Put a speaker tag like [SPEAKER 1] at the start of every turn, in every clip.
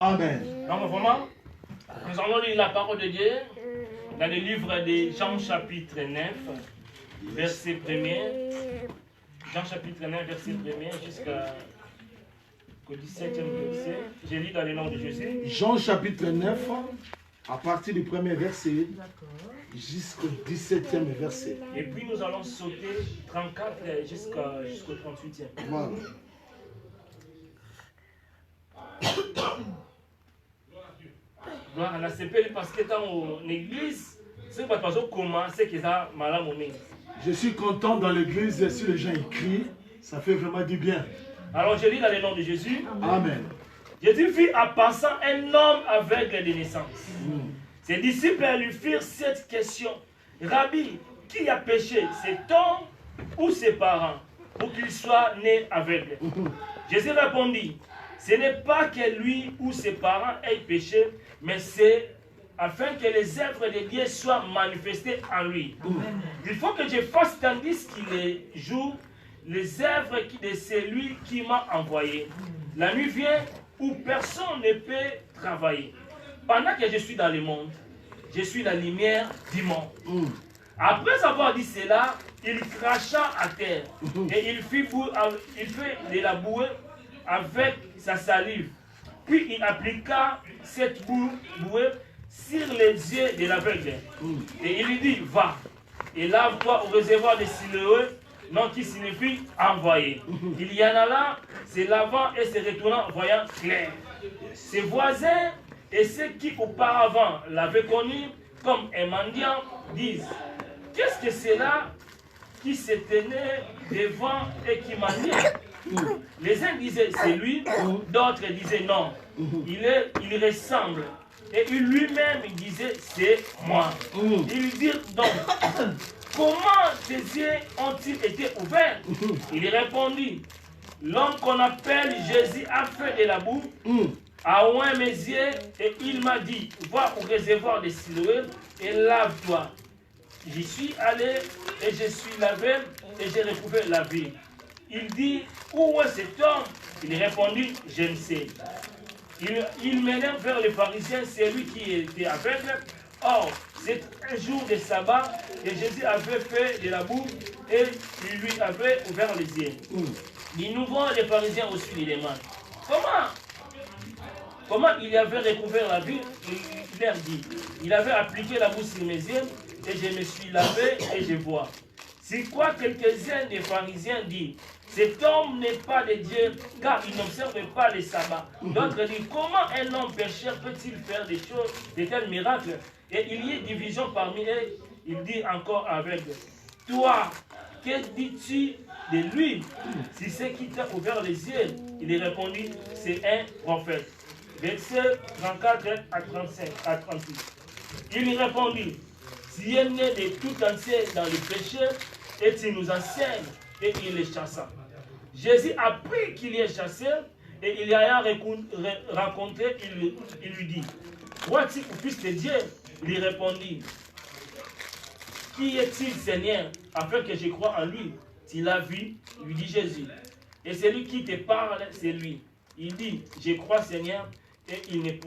[SPEAKER 1] Amen.
[SPEAKER 2] Donc vraiment, nous allons lire la parole de Dieu dans le livre de Jean chapitre 9, verset 1er. Jean chapitre 9, verset 1er jusqu'au 17e verset. Je lis dans le nom de Jésus.
[SPEAKER 1] Jean chapitre 9, à partir du premier verset jusqu'au 17e verset.
[SPEAKER 2] Et puis nous allons sauter 34 jusqu'au 38e.
[SPEAKER 1] Voilà.
[SPEAKER 2] Gloire à la CPL parce que dans l'église, c'est pas parce qu'on commence que ça malade mon nez.
[SPEAKER 1] Je suis content dans l'église, si les gens écrivent, ça fait vraiment du bien.
[SPEAKER 2] Alors je lis dans le nom de Jésus.
[SPEAKER 1] Amen.
[SPEAKER 2] Jésus fit en passant un homme aveugle de naissance. Ses disciples lui firent cette question. Rabbi, qui a péché, cet homme ou ses parents, pour qu'il soit né aveugle? Jésus répondit, ce n'est pas que lui ou ses parents aient péché, mais c'est afin que les œuvres de Dieu soient manifestées en lui. Il faut que je fasse tandis qu'il joue les œuvres de celui qui m'a envoyé. La nuit vient où personne ne peut travailler. Pendant que je suis dans le monde, je suis la lumière du monde. Après avoir dit cela, il cracha à terre et il fit de la bouée avec sa salive. Puis il appliqua cette bouée sur les yeux de l'aveugle. Et il lui dit, va et lave-toi au réservoir de Siloé, nom qui signifie envoyé. Il y en a là, se lavant et se retournant, voyant clair. Ses voisins et ceux qui auparavant l'avaient connu comme un mendiant disent, qu'est-ce que c'est là qui se tenait devant et qui mendiait? Les uns disaient c'est lui, d'autres disaient non, il ressemble. Et lui-même disait c'est moi. Ils dirent donc, comment tes yeux ont-ils été ouverts? Il répondit, l'homme qu'on appelle Jésus a fait de la boue, a oint mes yeux et il m'a dit, va au réservoir de Siloé et lave-toi. J'y suis allé et je suis lavé et j'ai retrouvé la vie. Il dit, où est cet homme? Il répondit, je ne sais. Il menait vers les pharisiens, c'est lui qui était aveugle. Or, c'est un jour de sabbat et Jésus avait fait de la boue et il lui avait ouvert les yeux. De nouveau, les pharisiens aussi lui demandent, comment il avait recouvert la vie? Il leur dit, il avait appliqué la boue sur mes yeux et je me suis lavé et je vois. C'est quoi quelques-uns des pharisiens disent, cet homme n'est pas de Dieu car il n'observe pas les sabbats. D'autres disent, comment un homme pécheur peut-il faire des choses, de tels miracles? Et il y a division parmi eux. Il dit encore avec, toi, que dis-tu de lui? Si c'est qui t'a ouvert les yeux, il répondit, c'est un prophète. Verset 34 à 35 à 36. Il lui répondit, si est né de tout entier dans le péché, et tu nous enseignes, et il les chassa. Jésus apprit qu'il est chassé, et il y a rencontré, il lui dit, crois-tu au Fils de Dieu? Il lui répondit, qui est-il, Seigneur, afin que je croie en lui? Tu l'as vu, lui dit Jésus. Et celui qui te parle, c'est lui. Il dit, je crois, Seigneur, et il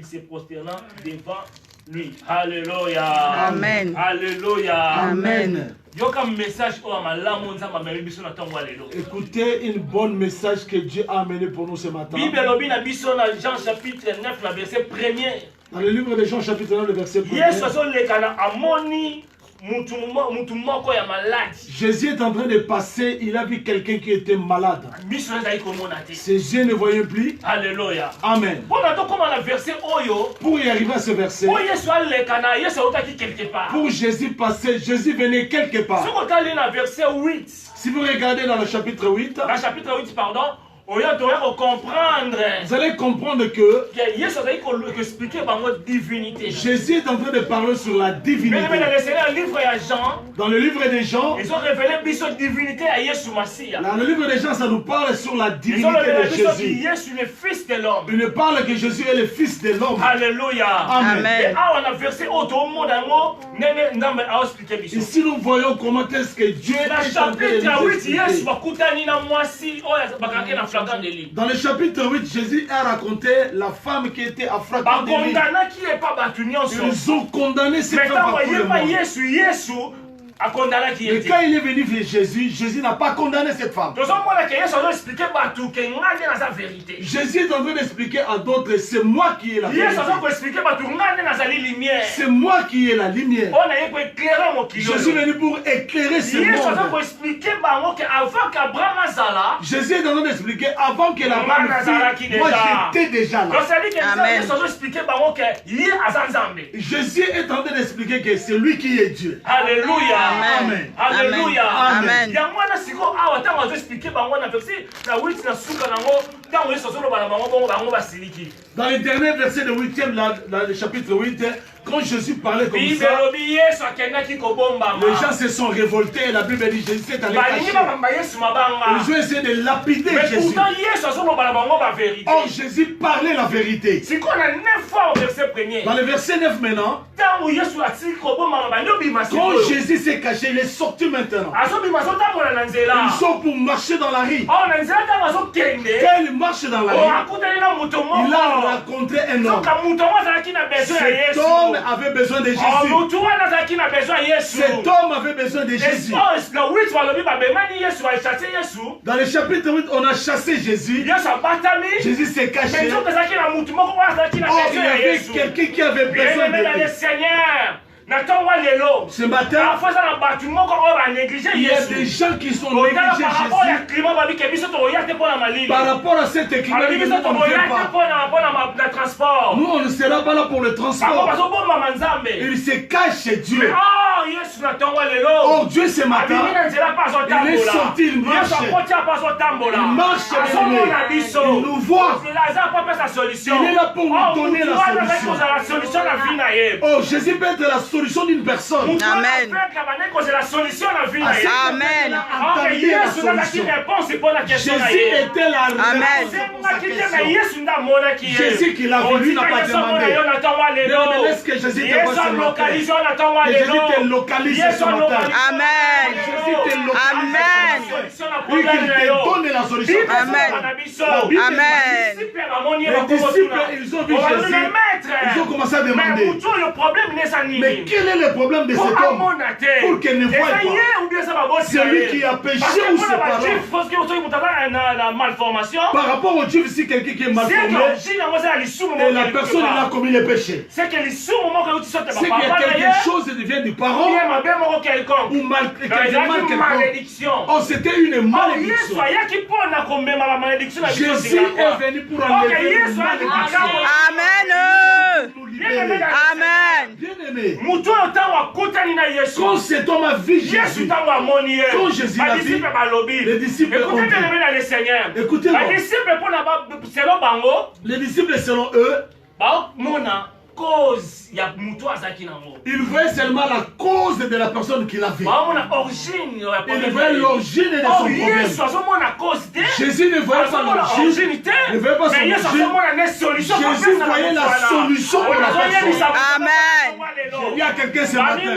[SPEAKER 2] se prosterna devant lui. Alléluia.
[SPEAKER 3] Amen.
[SPEAKER 2] Alléluia.
[SPEAKER 3] Amen.
[SPEAKER 1] Écoutez une bonne message que Dieu a amené pour nous ce matin.
[SPEAKER 2] Jean chapitre 9, le verset 1er.
[SPEAKER 1] Dans le livre de Jean chapitre 9, le verset 1er. Jésus est en train de passer, il a vu quelqu'un qui était malade. Ses yeux ne voyaient plus.
[SPEAKER 2] Alléluia.
[SPEAKER 1] Amen. Pour y arriver à ce verset, pour Jésus passer, Jésus venait quelque part. Si vous regardez dans le chapitre 8, vous allez comprendre que Jésus est en train de parler sur la divinité. Dans le livre de Jean, dans le livre de Jean, ça nous parle sur la divinité de Jésus. Il nous parle que Jésus est le Fils de l'homme.
[SPEAKER 2] Alléluia.
[SPEAKER 1] Amen.
[SPEAKER 2] Ici
[SPEAKER 1] nous voyons comment est-ce que Dieu est en train de nous expliquer.
[SPEAKER 2] flagrant délit.
[SPEAKER 1] Dans le chapitre 8, Jésus a raconté la femme qui était à flagrant délit. Ils ont condamné cette femme à tout le monde. Et quand il est venu vers Jésus, Jésus n'a pas condamné cette femme. Jésus est en train d'expliquer à d'autres, c'est moi qui ai la vérité. C'est moi qui ai la lumière. Jésus est venu pour éclairer ce monde. Jésus est en train d'expliquer avant que l'Abraham fût, moi j'étais déjà là.
[SPEAKER 3] Amen.
[SPEAKER 1] Jésus est en train d'expliquer que c'est lui qui est Dieu.
[SPEAKER 2] Alléluia.
[SPEAKER 1] Amen.
[SPEAKER 2] Alléluia.
[SPEAKER 3] Amen.
[SPEAKER 1] Dans les derniers versets de 8e, le chapitre 8, quand Jésus parlait comme ça, les gens se sont révoltés et la Bible dit Jésus s'est allé cacher. Ils ont essayé de lapider Jésus. Or Jésus parlait la vérité. Dans le verset 9 maintenant, quand Jésus s'est caché, il est sorti maintenant. Ils sont pour marcher dans la rue. Quand il marche dans la rue, il a rencontré un homme. Cet homme avait besoin de Jésus. Cet homme avait besoin de Jésus. Dans le chapitre 8, on a chassé Jésus. Jésus s'est caché. Or, il y avait quelqu'un qui avait besoin de lui. Ce matin, il y a des gens qui sont négligés Jésus par rapport à cette climat. Nous, on ne sera pas là pour le transport. Il se cache chez Dieu. Or, Dieu ce matin, il est sorti, il marche. Il marche, il nous voit. Il est là pour nous donner la solution. Oh, Jésus peut être la solution d'une personne.
[SPEAKER 3] Amen. Amen.
[SPEAKER 1] Jésus était la réponse. Jésus qui l'a vu, lui n'a pas demandé. Mais laisse que Jésus te voit ce matin. Que Jésus te localise ce matin.
[SPEAKER 3] Amen.
[SPEAKER 1] Jésus te localise.
[SPEAKER 3] Amen.
[SPEAKER 1] Oui, qu'il te donne la solution.
[SPEAKER 3] Amen. Amen.
[SPEAKER 1] Les disciples, ils ont vu Jésus. Ils ont commencé à demander. Mais quel est le problème de cet homme pour qu'il ne voie pas? C'est lui qui a péché ou ses parents? Par rapport au Juif, si quelqu'un qui est mal formé et la personne a commis le péché, c'est qu'il y a quelque chose qui vient du parent ou mal quelconque. Oh, c'était une malédiction. Jésus est venu pour enlever une malédiction.
[SPEAKER 3] Amen. Amen.
[SPEAKER 1] Bien-aimé, quand cet homme a vu Jésus, quand Jésus l'a vu, les disciples ont dit, écoutez-moi, les disciples selon eux, il voyait seulement la cause de la personne qu'il avait. Il voyait l'origine de son problème. Jésus ne voyait pas l'origine, ne voyait pas son origine. Jésus voyait la solution pour la personne.
[SPEAKER 3] Amen.
[SPEAKER 1] Il y a quelqu'un ce matin.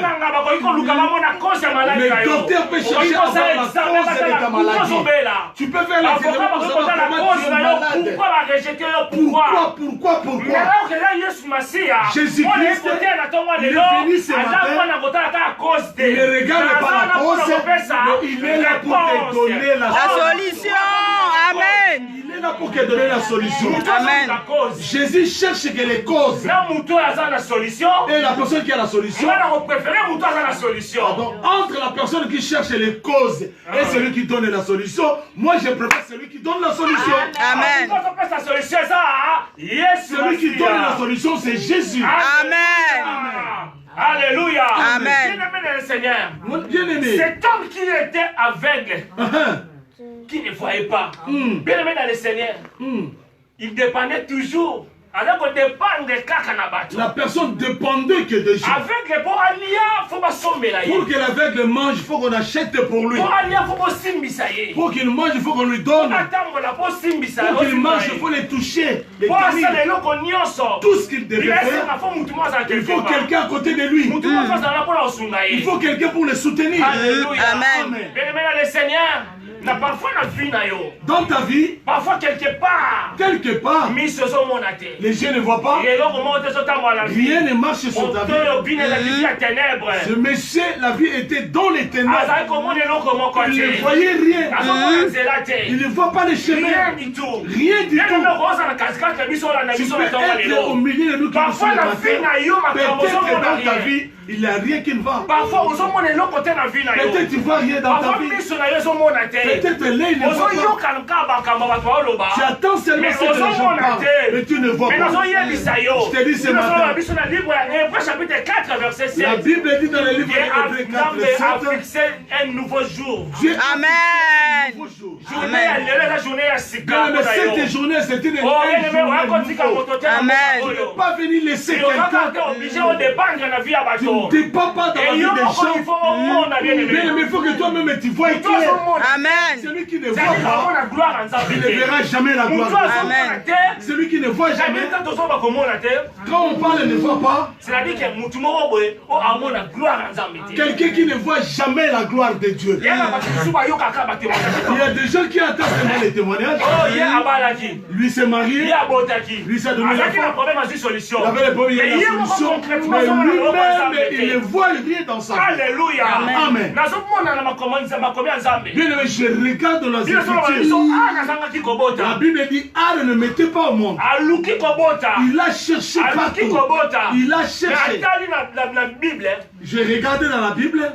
[SPEAKER 1] Le docteur peut chercher à voir la cause de ta maladie. Tu peux faire l'examen pour savoir comment tu es malade. Pourquoi Jésus-Christ, il est venu ce matin. Il ne regarde pas la cause, mais il est là pour te donner la
[SPEAKER 3] solution. Amen.
[SPEAKER 1] Il est là pour te donner la solution.
[SPEAKER 3] Amen.
[SPEAKER 1] Jésus cherche que les causes et la personne qui a la solution. Donc, entre la personne qui cherche les causes et celui qui donne la solution, moi je préfère celui qui donne la solution.
[SPEAKER 3] Amen.
[SPEAKER 1] Celui qui donne la solution, c'est Jésus.
[SPEAKER 3] Amen.
[SPEAKER 2] Alléluia.
[SPEAKER 3] Amen.
[SPEAKER 1] Bien-aimé.
[SPEAKER 2] Cet homme qui était aveugle, qui ne voyait pas, bien-aimé dans le Seigneur, il dépendait toujours.
[SPEAKER 1] La personne dépendait que de Dieu. Pour que l'aveugle mange, il faut qu'on achète pour lui. Pour qu'il mange, il faut qu'on lui donne. Pour qu'il mange, il faut les toucher, les tenir. Tout ce qu'il devait faire, il faut quelqu'un à côté de lui. Il faut quelqu'un pour le soutenir.
[SPEAKER 3] Amen.
[SPEAKER 2] Bien-aimé dans le Seigneur, parfois
[SPEAKER 1] dans ta vie,
[SPEAKER 2] parfois quelque part,
[SPEAKER 1] les gens ne voient pas, rien ne marche sur ta vie. Ce monsieur, la vie était dans les ténèbres. Il ne voyait rien. Il ne voit pas les chemins. Rien du tout. Tu peux être au milieu de nous qui nous sommes peut-être dans ta vie, il n'y a rien qui ne va. Peut-être tu ne vois rien dans ta vie. Peut-être là, il ne voit pas. Tu attends seulement ce que les gens parlent, mais tu ne vois pas. Je te dis ce matin, la Bible dit dans le livre de Hébreux 4, 7,
[SPEAKER 2] un nouveau jour.
[SPEAKER 3] Amen.
[SPEAKER 1] Cette journée, c'est une journée.
[SPEAKER 3] Amen.
[SPEAKER 1] Tu ne peux pas venir laisser quelqu'un. Tu ne dépends pas dans la vie des gens. Mais il faut que toi-même tu vois clair.
[SPEAKER 3] Amen.
[SPEAKER 1] Celui qui ne voit pas, il ne verra jamais la gloire.
[SPEAKER 3] Amen.
[SPEAKER 1] Celui qui ne voit jamais, quand on parle ne voit pas, quelqu'un qui ne voit jamais la gloire de Dieu. Il y a des gens qui attendent seulement les témoignages. Lui s'est marié, lui s'est donné la foi. Il avait le problème, il y a la solution. Mais lui-même, il ne voit rien dans sa vie.
[SPEAKER 2] Alléluia.
[SPEAKER 1] Amen. Bien aimé, je regarde dans la Écritures. La Bible dit, Anne ne mettait pas au monde. Il a cherché partout. Il a cherché. Je regardais dans la Bible.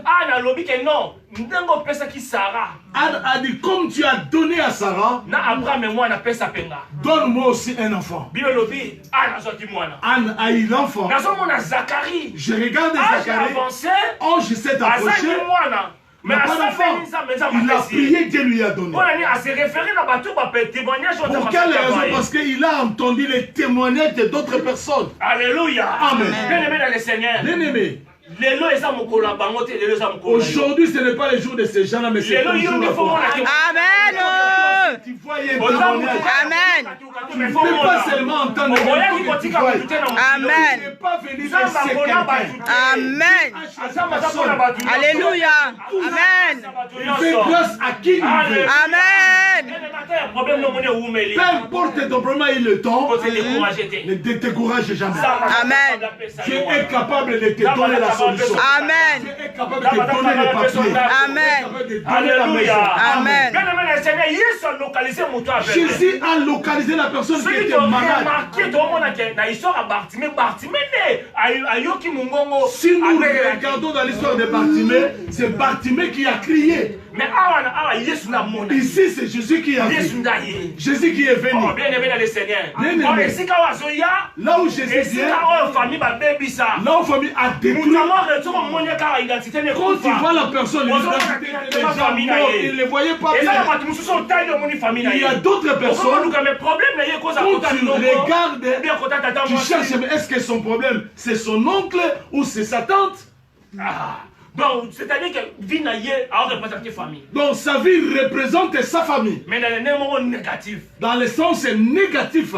[SPEAKER 1] Anne a dit, comme tu as donné à Sarah, donne-moi aussi un enfant. Anne a eu l'enfant. Je regarde Zacharie. Ange s'est approché. Mais pas d'enfant. Il a prié, Dieu lui a donné. Pour quelle raison? Parce qu'il a entendu les témoignages d'autres personnes.
[SPEAKER 2] Alléluia.
[SPEAKER 1] Amen.
[SPEAKER 2] Bien-aimé dans le Seigneur.
[SPEAKER 1] Bien-aimé. Aujourd'hui, ce n'est pas le jour de ces gens-là, mais c'est le jour de la foi.
[SPEAKER 3] Amen.
[SPEAKER 1] Tu voyais un témoignage.
[SPEAKER 3] Amen.
[SPEAKER 1] Tu ne peux pas seulement entendre le témoignage. Tu
[SPEAKER 3] Amen.
[SPEAKER 1] ne peux pas venir laisser quelqu'un.
[SPEAKER 3] Amen. Alléluia. Amen.
[SPEAKER 1] Il fait grâce à qui il veut.
[SPEAKER 3] Amen.
[SPEAKER 1] Peu importe ton problème et le temps, ne te décourage jamais.
[SPEAKER 3] Amen.
[SPEAKER 1] Tu es capable de te donner la solution.
[SPEAKER 3] Amen.
[SPEAKER 1] Tu es capable de te donner les papiers.
[SPEAKER 3] Amen.
[SPEAKER 1] Tu es capable de donner la maison.
[SPEAKER 3] Amen.
[SPEAKER 1] Jésus a localisé la personne qui était malade. Si nous regardons dans l'histoire de Bartimée, c'est Bartimée qui a crié. Ici, c'est Jésus qui a vu. Jésus qui est venu. Là où Jésus vient, là où famille a détruit. Quand tu vois la personne, l'identité des gens morts, ils ne les voyaient pas bien. Il y a d'autres personnes, quand tu regardes, tu cherches, mais est-ce que son problème, c'est son oncle ou c'est sa tante?
[SPEAKER 2] Donc, c'est-à-dire que vie a représenté famille.
[SPEAKER 1] Donc, sa vie représente sa famille.
[SPEAKER 2] Mais dans le némo négatif.
[SPEAKER 1] Dans le sens négatif.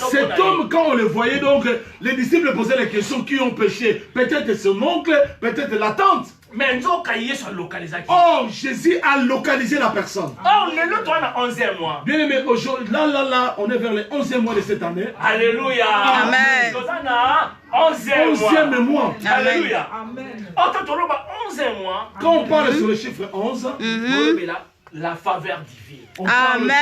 [SPEAKER 1] Cet homme, quand on le voyait, donc, les disciples posaient la question qui ont péché. Peut-être son oncle, peut-être la tante. Oh, Jésus a localisé la personne.
[SPEAKER 2] Oh, le 11e mois.
[SPEAKER 1] Bien aimé, aujourd'hui, là, on est vers le 11e mois de cette année.
[SPEAKER 2] Alléluia.
[SPEAKER 3] Amen.
[SPEAKER 1] 11e mois.
[SPEAKER 2] Alléluia. Amen. 11e mois.
[SPEAKER 1] Quand on parle sur le chiffre 11,
[SPEAKER 2] la faveur divine.
[SPEAKER 3] Amen.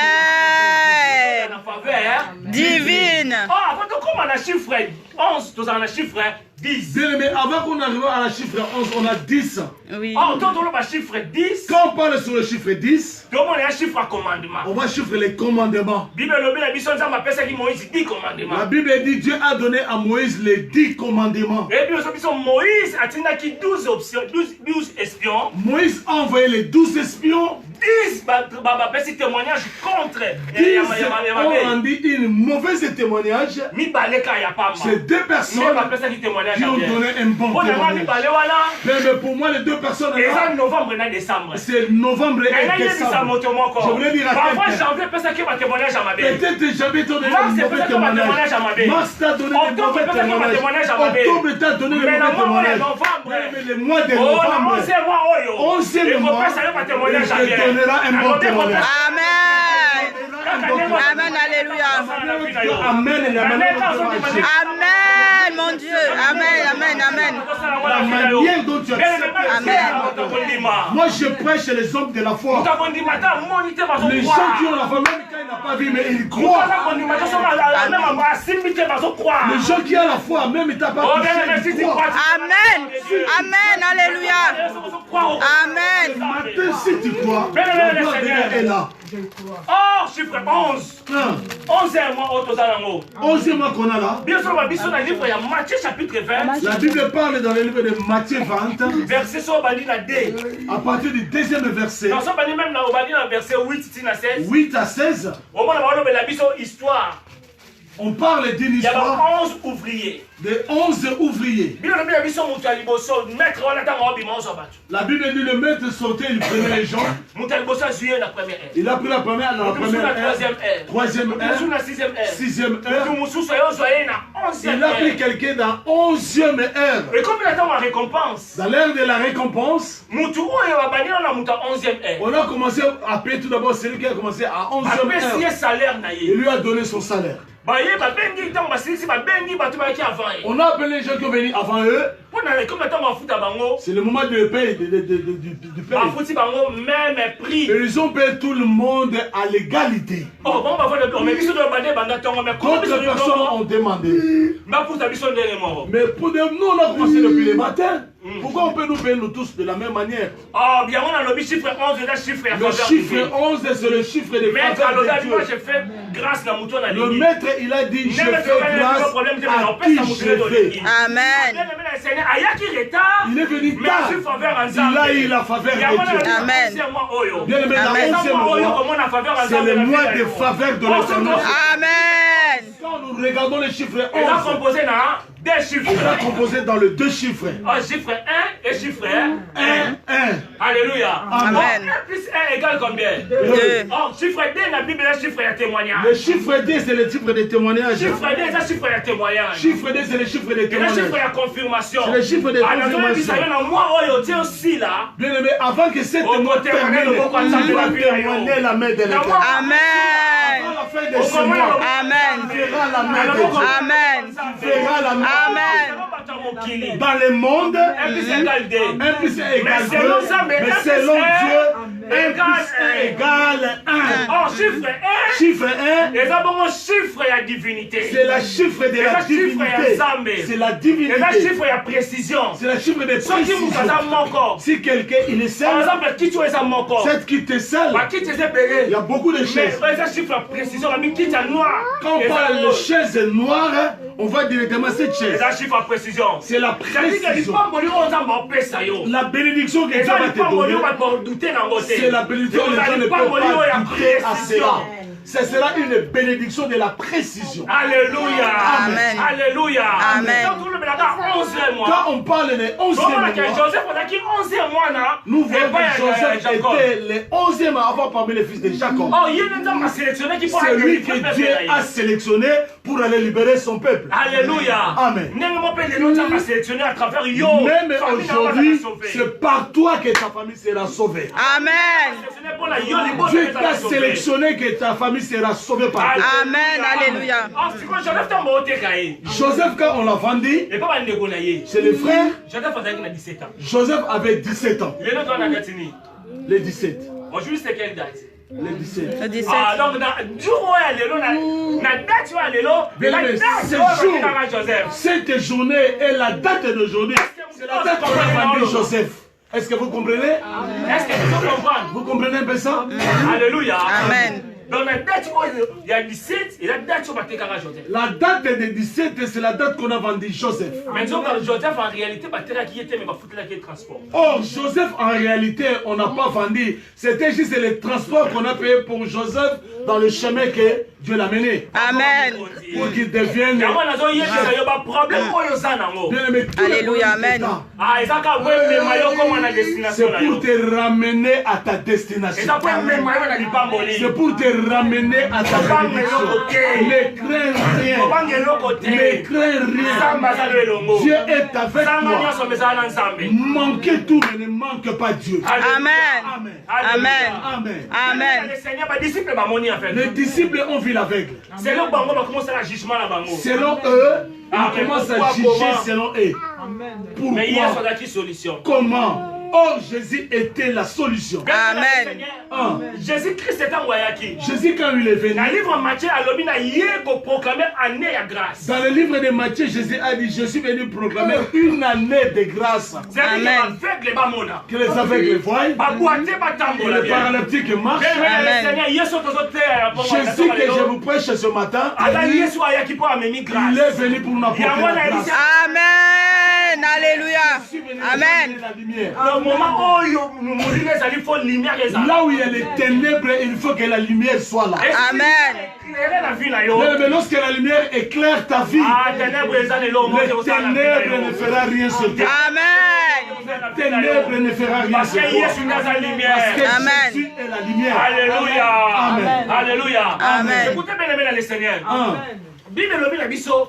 [SPEAKER 2] La faveur
[SPEAKER 3] divine.
[SPEAKER 2] Oh, avant de comment on a chiffre 11, nous avons un chiffre 10.
[SPEAKER 1] Bien aimé, avant qu'on arrive à la chiffre 11, on a 10.
[SPEAKER 3] Oui.
[SPEAKER 2] Oh, quand on a chiffre 10.
[SPEAKER 1] Quand on parle sur le chiffre 10,
[SPEAKER 2] on a un chiffre à commandement.
[SPEAKER 1] On va chiffrer les commandements. La Bible dit Dieu a donné à Moïse les 10 commandements.
[SPEAKER 2] Moïse a 12 espions.
[SPEAKER 1] Moïse a envoyé les 12 espions.
[SPEAKER 2] 10 témoignages contre.
[SPEAKER 1] 10 ont rendu une mauvaise témoignage. C'est 2 personnes qui ont donné un bon témoignage. Mais pour moi, les 2 personnes c'est novembre et décembre. Je voulais dire à quelqu'un. Peut-être janvier t'a donné un mauvais témoignage. Mars t'a donné un mauvais témoignage. Octobre t'a donné un mauvais témoignage. Le mois de novembre.
[SPEAKER 2] 11e mois.
[SPEAKER 1] Je donnerai un bon témoignage.
[SPEAKER 3] Amen. Amen, alléluia.
[SPEAKER 1] Amen.
[SPEAKER 3] Amen, mon Dieu. Amen.
[SPEAKER 1] La manière dont tu acceptes.
[SPEAKER 3] Amen.
[SPEAKER 1] Moi, je prêche les hommes de la foi. Les gens qui ont la foi, même quand ils n'ont pas vu, mais ils croient. Les gens qui ont la foi, même ils n'ont pas touché, ils croient.
[SPEAKER 3] Amen, alléluia. Amen.
[SPEAKER 1] Matin, si tu crois, la gloire de Dieu est là.
[SPEAKER 2] Oh, chiffre 11. 11e mois,
[SPEAKER 1] 11e mois qu'on a là.
[SPEAKER 2] Bien sûr, Matthieu chapitre 20.
[SPEAKER 1] La Bible parle dans le livre de Matthieu 20.
[SPEAKER 2] Verset sur Balina D.
[SPEAKER 1] À partir du deuxième verset.
[SPEAKER 2] Dans son Balina même dans verset 8 à 16.
[SPEAKER 1] 8 à 16.
[SPEAKER 2] Au moment où on a vu son histoire.
[SPEAKER 1] On parle d'une
[SPEAKER 2] Il y
[SPEAKER 1] histoire.
[SPEAKER 2] avait 11 ouvriers.
[SPEAKER 1] De 11 ouvriers. La Bible dit le maître sortait, il prenait les gens. Il a pris la première, la première heure, troisième heure, sixième heure. Il a pris quelqu'un dans 11e heure.
[SPEAKER 2] Et comme il attend la récompense,
[SPEAKER 1] dans l'heure de la récompense, on a commencé à payer tout d'abord celui qui a commencé à 11e heure. Il lui a donné son salaire. On a appelé les gens qui ont venu avant eux. C'est le moment de payer, du paye. Et ils ont payé tout le monde à l'égalité. D'autres personnes ont demandé. Mais pour nous, on a commencé depuis le matin. Pourquoi on peut nous payer nous tous de la même manière?
[SPEAKER 2] Le chiffre 11,
[SPEAKER 1] c'est le chiffre de faveur de Dieu. Le maître, il a dit, je fais grâce à qui je fais.
[SPEAKER 3] Amen.
[SPEAKER 1] Il est venu tard. Il a eu la faveur de Dieu.
[SPEAKER 3] Amen.
[SPEAKER 1] Bien aimé, dans le 11e mois, c'est le mois de faveur de l'Éternel.
[SPEAKER 3] Amen.
[SPEAKER 1] Quand nous regardons les chiffres 11,
[SPEAKER 2] il a composé
[SPEAKER 1] dans le 2 chiffres.
[SPEAKER 2] Chiffre 1 et chiffre 1.
[SPEAKER 1] 1.
[SPEAKER 2] Alléluia.
[SPEAKER 3] Amen.
[SPEAKER 2] 1 plus 1 égale combien?
[SPEAKER 3] 2.
[SPEAKER 2] Chiffre 2, la Bible est chiffre de témoignage.
[SPEAKER 1] Le chiffre 2, c'est le chiffre de témoignage.
[SPEAKER 2] Chiffre 2, c'est le chiffre de témoignage.
[SPEAKER 1] Chiffre 2, c'est le chiffre de témoignage.
[SPEAKER 2] C'est le chiffre de confirmation.
[SPEAKER 1] C'est le chiffre de confirmation. Bien aimé, avant que cette mois termine, il va témoigner la main de l'Éternel.
[SPEAKER 3] Amen.
[SPEAKER 1] À la fin de ce mois,
[SPEAKER 3] Amen.
[SPEAKER 1] tu verras la main de Dieu.
[SPEAKER 3] Amen.
[SPEAKER 1] Tu verras la main de Dieu. Dans le monde, 1 plus 1 égale 2. Mais selon Dieu, 1 plus 1 égale 1. Chiffre 1,
[SPEAKER 2] chiffre de la divinité.
[SPEAKER 1] c'est la chiffre de la divinité. C'est la divinité.
[SPEAKER 2] C'est la chiffre de précision.
[SPEAKER 1] C'est la chiffre de précision. Si quelqu'un il est seul, cette qui te seul, il y a beaucoup de chaises. Quand on parle de chaises noires, on va directement à cette chaise. C'est la précision. La bénédiction que Dieu va te donner, c'est la bénédiction que les gens ne peuvent pas douter à cela. Ce sera une bénédiction de la précision.
[SPEAKER 2] Alléluia.
[SPEAKER 3] Amen.
[SPEAKER 2] Alléluia.
[SPEAKER 3] Amen.
[SPEAKER 1] Quand on parle des 11e mois, nous voyons que Joseph était le 11e à avoir parmi les fils de Jacob. C'est lui que Dieu a sélectionné pour aller libérer son peuple.
[SPEAKER 2] Alléluia.
[SPEAKER 1] Amen.
[SPEAKER 2] Même
[SPEAKER 1] aujourd'hui, c'est par toi que ta famille sera sauvée.
[SPEAKER 3] Amen.
[SPEAKER 1] Dieu t'a sélectionné que ta famille sera sauvée par toi.
[SPEAKER 3] Amen. Alléluia.
[SPEAKER 1] Joseph, quand on l'a vendu, c'est le frère. Joseph avait 17 ans. Les 17.
[SPEAKER 2] Aujourd'hui, c'est quelle date?
[SPEAKER 1] Les 17.
[SPEAKER 3] Le 17.
[SPEAKER 2] Ah, donc,
[SPEAKER 1] cette journée est la date d'aujourd'hui. C'est la date qu'on a vendu Joseph. Est-ce que vous comprenez?
[SPEAKER 2] Est-ce que vous comprenez?
[SPEAKER 1] Vous comprenez un peu ça?
[SPEAKER 2] Alléluia.
[SPEAKER 3] Amen.
[SPEAKER 2] Donc la date, il y a 17 et la date sur Joseph.
[SPEAKER 1] La date de 17, c'est la date qu'on a vendu Joseph.
[SPEAKER 2] Mais Joseph, en réalité, qui était, mais le transport.
[SPEAKER 1] Or, Joseph, en réalité, on n'a pas vendu. C'était juste le transport qu'on a payé pour Joseph dans le chemin que Dieu l'a mené.
[SPEAKER 3] Amen.
[SPEAKER 1] Pour qu'il devienne.
[SPEAKER 3] Alléluia. Amen.
[SPEAKER 1] C'est pour te ramener à ta destination. C'est pour te ramener à ta bénédiction. Ne crains rien. Ne crains rien. Dieu est avec toi. Manquez tout, mais ne manque pas Dieu.
[SPEAKER 3] Amen. Amen.
[SPEAKER 1] Amen.
[SPEAKER 3] Amen.
[SPEAKER 1] Les disciples ont vu l'aveugle. Selon eux, ils commencent à juger selon eux. Pourquoi? Comment? Oh, Jésus était la solution.
[SPEAKER 3] Amen.
[SPEAKER 2] Jésus-Christ est envoyé qui?
[SPEAKER 1] Jésus, quand il est venu,
[SPEAKER 2] dans le livre de Matthieu, proclamer année de grâce.
[SPEAKER 1] Dans le livre de Matthieu, Jésus a dit, je suis venu proclamer une année de grâce.
[SPEAKER 3] Amen.
[SPEAKER 1] Que les aveugles voient, que les paralytiques marchent. Jésus que je vous prêche ce matin, il est venu pour nous apporter la grâce.
[SPEAKER 3] Amen. Alléluia. Amen.
[SPEAKER 1] Là où il y a les ténèbres, il faut que la lumière soit là.
[SPEAKER 3] Amen.
[SPEAKER 1] Mais lorsque la lumière éclaire ta vie, les ténèbres ne feront rien sur toi.
[SPEAKER 3] Amen.
[SPEAKER 1] Les ténèbres ne feront rien sur toi. Parce que Jésus est la lumière.
[SPEAKER 2] Alléluia.
[SPEAKER 1] Amen.
[SPEAKER 2] Alléluia.
[SPEAKER 3] Amen.
[SPEAKER 2] Écoutez bien aimé dans le Seigneur.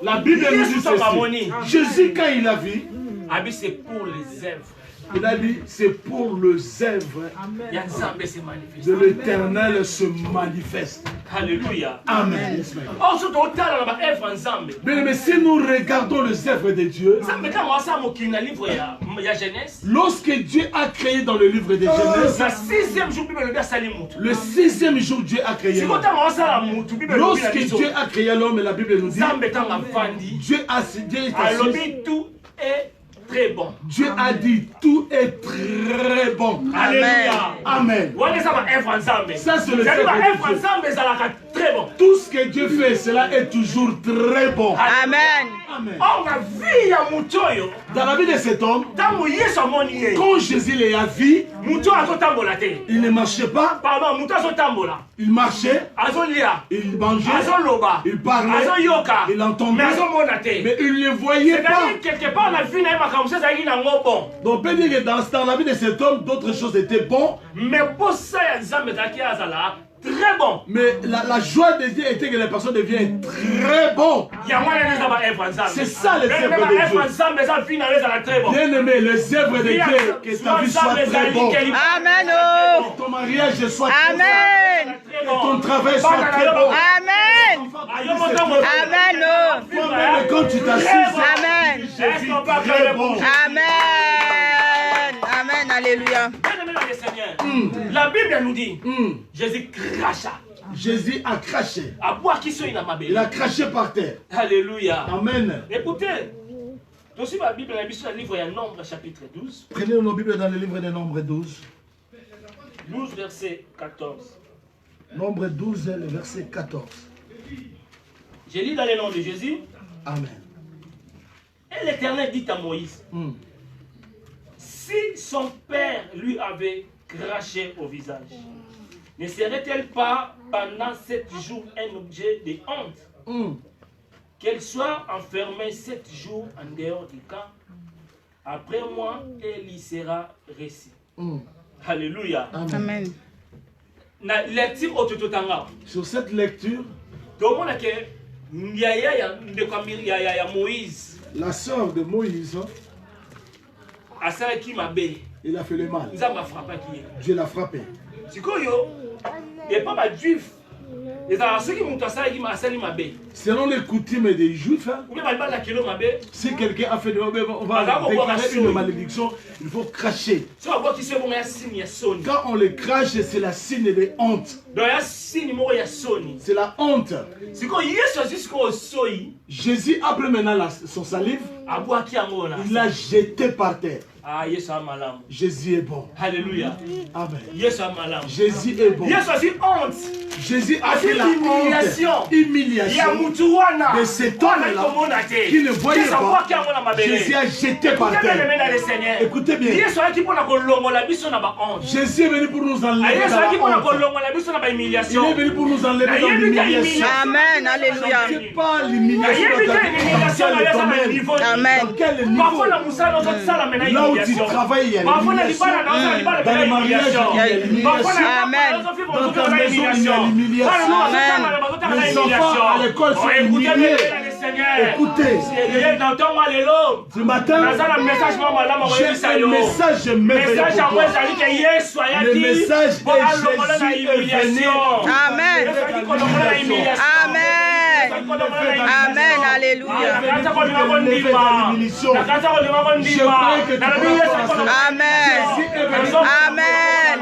[SPEAKER 1] La Bible nous dit ceci. Jésus, quand il a vu,
[SPEAKER 2] c'est pour les œuvres.
[SPEAKER 1] Il a dit, c'est pour les œuvres de l'Éternel se manifeste.
[SPEAKER 2] Alléluia.
[SPEAKER 1] Amen.
[SPEAKER 2] Mais
[SPEAKER 1] si nous regardons les œuvres de Dieu, lorsque Dieu a créé dans le livre de Genèse, le 6e jour, Dieu a créé l'homme. Lorsque Dieu a créé l'homme, la Bible nous dit, Dieu a dit,
[SPEAKER 2] tout est très bon.
[SPEAKER 1] Dieu a dit tout est très bon.
[SPEAKER 2] Alléluia.
[SPEAKER 1] Amen. Ça c'est le
[SPEAKER 2] très bon.
[SPEAKER 1] Tout ce que Dieu fait, cela est toujours très bon.
[SPEAKER 3] Amen.
[SPEAKER 1] Amen.
[SPEAKER 2] Dans
[SPEAKER 1] la vie de cet homme, quand Jésus l'a vu, il ne marchait pas. Il marchait, il mangeait, il parlait, il entendait, mais il ne voyait pas. Donc, on peut dire que dans la vie de cet homme, d'autres choses étaient bonnes.
[SPEAKER 2] Mais très bon.
[SPEAKER 1] Mais la joie de Dieu était que les personnes deviennent très bonnes. C'est ça les œuvres de Dieu. Bien aimé, les œuvres de Dieu, que ta vie soit très bonne.
[SPEAKER 3] Amen.
[SPEAKER 1] Que ton mariage soit
[SPEAKER 3] très bon.
[SPEAKER 1] Que ton travail soit très bon.
[SPEAKER 3] Amen. Amen.
[SPEAKER 1] Toi-même, quand tu t'assises,
[SPEAKER 3] Amen.
[SPEAKER 1] très bon.
[SPEAKER 3] Amen. Amen. Alléluia.
[SPEAKER 2] La Bible nous dit, Jésus cracha.
[SPEAKER 1] Jésus a craché.
[SPEAKER 2] Il
[SPEAKER 1] a craché par terre.
[SPEAKER 2] Alléluia.
[SPEAKER 1] Amen.
[SPEAKER 2] Écoutez, aussi la Bible, dans le livre de Nombre, chapitre 12.
[SPEAKER 1] Prenez nos Bibles dans le livre de Nombre 12.
[SPEAKER 2] 12, verset 14.
[SPEAKER 1] Nombre 12, le verset 14.
[SPEAKER 2] Je lis dans le nom de Jésus.
[SPEAKER 1] Amen.
[SPEAKER 2] Et l'Éternel dit à Moïse, si son père lui avait craché au visage, ne serait-elle pas pendant 7 jours un objet de honte? Qu'elle soit enfermée 7 jours en dehors du camp. Après moi, elle y sera récit. Alléluia.
[SPEAKER 3] Amen.
[SPEAKER 1] Sur cette lecture,
[SPEAKER 2] Moïse,
[SPEAKER 1] la sœur de Moïse, il a fait le mal. Dieu l'a frappé. Selon les coutumes des Juifs, si quelqu'un a fait on va déclarer une malédiction, il faut cracher. Quand on le crache, c'est la signe de honte. C'est la honte. Jésus a pris maintenant son salive, il l'a jeté par terre. Jésus est bon.
[SPEAKER 2] Alléluia.
[SPEAKER 1] Amen.
[SPEAKER 2] Jésus
[SPEAKER 1] est bon. Jésus a fait la humiliation de cet homme-là qui ne voyait pas. Jésus a jeté par terre. Écoutez bien. Jésus est venu pour nous enlever dans la honte. Il est venu pour nous enlever dans l'humiliation.
[SPEAKER 3] Amen. Alléluia.
[SPEAKER 1] Ce n'est pas l'humiliation dans quel domaine.
[SPEAKER 3] Amen.
[SPEAKER 1] Dans quel niveau. Là où tu travailles, il y a l'humiliation. Dans les mariages, il y a l'humiliation.
[SPEAKER 3] Amen.
[SPEAKER 1] Dans ta maison, il y a l'humiliation. Les enfants à l'école sont humiliés. Écoutez, ce matin, j'ai un message merveilleux pour toi. Le message est Jésus est venu.
[SPEAKER 3] Amen. Amen. Amen. Alléluia. Amen. Amen.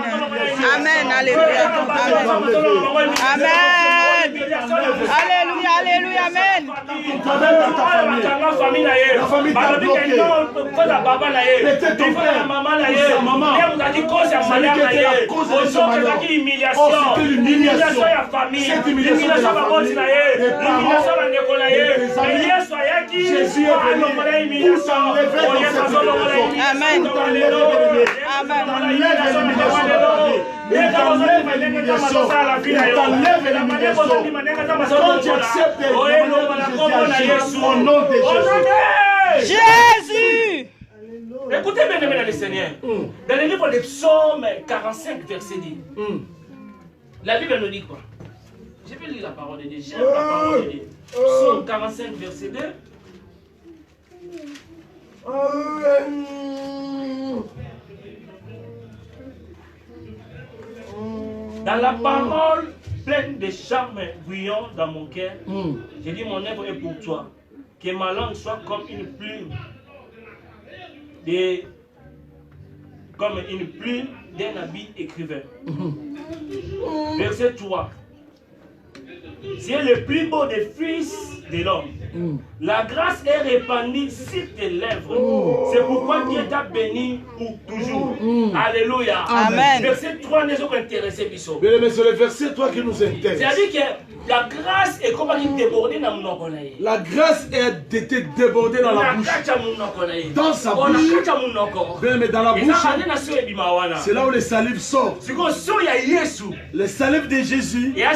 [SPEAKER 3] Amen. Alléluia. Amen. Alléluia. Alléluia. Amen.
[SPEAKER 1] La famille t'a bloqué. Peut-être ton père ou sa maman. C'est lui qui était la cause de ce malheur. Oh, c'était l'humiliation. Cette humiliation de la famille, des parents, Jésus est venu pour t'enlever dans cette humiliation.
[SPEAKER 3] Amen.
[SPEAKER 1] Il t'enlève l'humiliation. Il t'enlève l'humiliation. Quand tu acceptes le nom de Jésus, au nom de Jésus.
[SPEAKER 3] Jésus.
[SPEAKER 2] Écoutez bien, mes amis, Seigneur. Dans le livre des Psaumes 45, verset 10, la Bible nous dit quoi? Je vais lire la parole de Dieu. J'aime la parole de Dieu. Psaume 45, verset 2. Dans la parole pleine de charme bruyant dans mon cœur, j'ai dit mon œuvre est pour toi. Que ma langue soit comme une plume d'un habit écrivain. Verset 3. C'est le plus beau des fils de l'homme. La grâce est répandue sur tes lèvres. C'est pourquoi Dieu t'a béni pour toujours. Alléluia.
[SPEAKER 3] Amen.
[SPEAKER 2] Verset 3 n'est pas intéressé, Bissot.
[SPEAKER 1] Mais c'est le verset 3 qui nous intéresse.
[SPEAKER 2] C'est-à-dire que la grâce est comme une débordée dans mon oreille.
[SPEAKER 1] La grâce a été débordée dans la bouche. Dans sa bouche. Mais dans la bouche, c'est là où les salives sortent. Les salives de Jésus, c'était